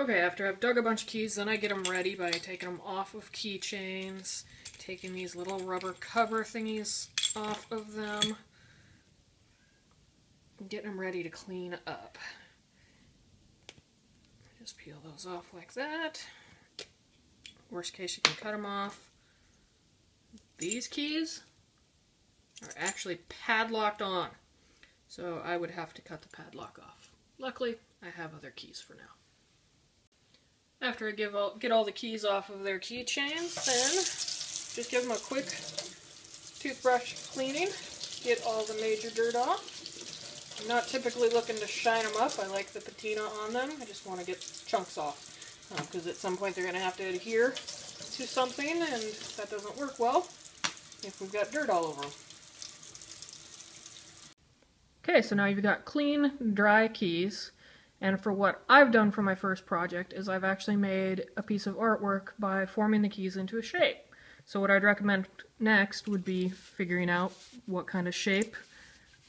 Okay, after I've dug a bunch of keys, then I get them ready by taking them off of keychains, taking these little rubber cover thingies off of them, and getting them ready to clean up. Just peel those off like that. Worst case, you can cut them off. These keys are actually padlocked on, so I would have to cut the padlock off. Luckily, I have other keys for now. After I get all the keys off of their keychains, then just give them a quick toothbrush cleaning, get all the major dirt off. I'm not typically looking to shine them up. I like the patina on them. I just want to get chunks off, because at some point they're going to have to adhere to something, and that doesn't work well if we've got dirt all over them. Okay, so now you've got clean, dry keys. And for what I've done for my first project is I've actually made a piece of artwork by forming the keys into a shape. So what I'd recommend next would be figuring out what kind of shape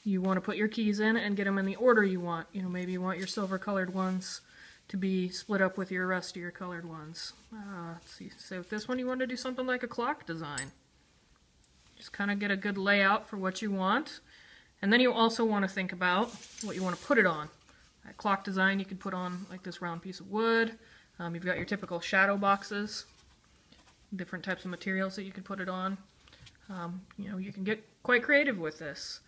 you want to put your keys in and get them in the order you want. You know, maybe you want your silver colored ones to be split up with your rustier colored ones. Let's see, so with this one you want to do something like a clock design. Just kind of get a good layout for what you want. And then you also want to think about what you want to put it on. That clock design you could put on like this round piece of wood. You've got your typical shadow boxes, different types of materials that you could put it on. You know, you can get quite creative with this.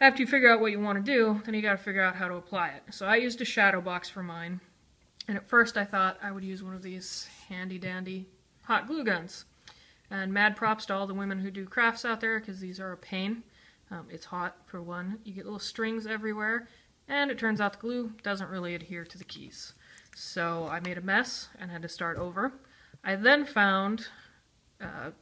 After you figure out what you want to do, then you got to figure out how to apply it. So I used a shadow box for mine, and at first I thought I would use one of these handy dandy hot glue guns. And mad props to all the women who do crafts out there, because these are a pain. It's hot for one. You get little strings everywhere. And it turns out the glue doesn't really adhere to the keys. So I made a mess and had to start over. I then found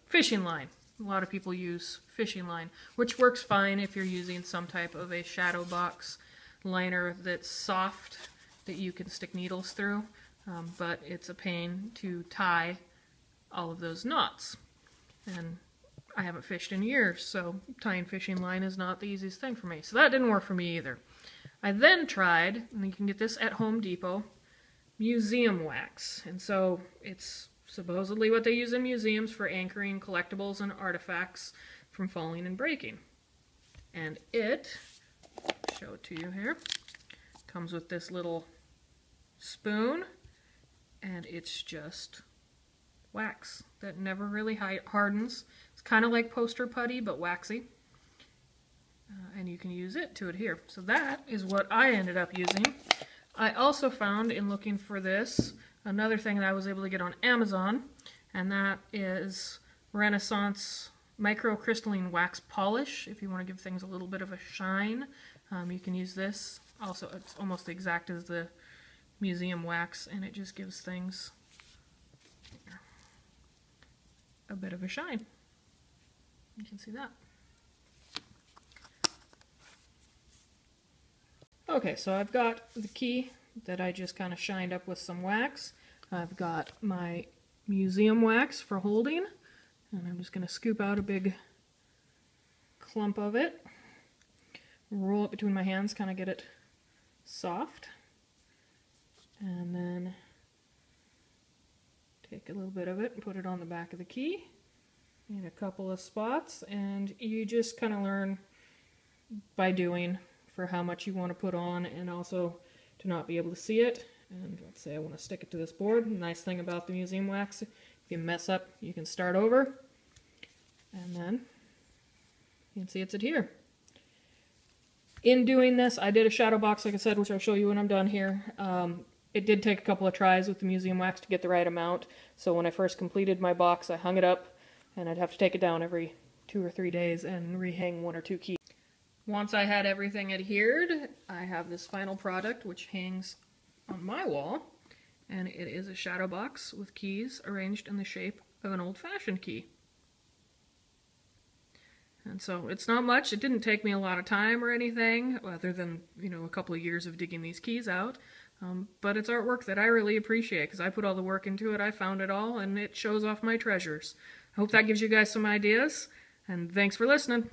fishing line. A lot of people use fishing line, which works fine if you're using some type of a shadow box liner that's soft, that you can stick needles through, but it's a pain to tie all of those knots. And I haven't fished in years, so tying fishing line is not the easiest thing for me. So that didn't work for me either. I then tried, and you can get this at Home Depot, museum wax. And so it's supposedly what they use in museums for anchoring collectibles and artifacts from falling and breaking. And it, I'll show it to you here, comes with this little spoon, and it's just wax that never really hardens. It's kind of like poster putty, but waxy. And you can use it to adhere. So that is what I ended up using. I also found, in looking for this, another thing that I was able to get on Amazon, and that is Renaissance microcrystalline wax polish. If you want to give things a little bit of a shine, you can use this. Also, it's almost the exact as the museum wax, and it just gives things a bit of a shine. You can see that. Okay, so I've got the key that I just kind of shined up with some wax. I've got my museum wax for holding, and I'm just going to scoop out a big clump of it, roll it between my hands, kind of get it soft, and then take a little bit of it and put it on the back of the key in a couple of spots, and you just kind of learn by doing for how much you want to put on, and also to not be able to see it. And let's say I want to stick it to this board. The nice thing about the museum wax, if you mess up, you can start over, and then you can see it's adhere. In doing this, I did a shadow box, like I said, which I'll show you when I'm done here. It did take a couple of tries with the museum wax to get the right amount, so when I first completed my box, I hung it up, and I'd have to take it down every 2 or 3 days and rehang 1 or 2 keys. Once I had everything adhered, I have this final product which hangs on my wall, and it is a shadow box with keys arranged in the shape of an old-fashioned key. And so it's not much. It didn't take me a lot of time or anything, other than, you know, a couple of years of digging these keys out. But it's artwork that I really appreciate, because I put all the work into it, I found it all, and it shows off my treasures. I hope that gives you guys some ideas, and thanks for listening.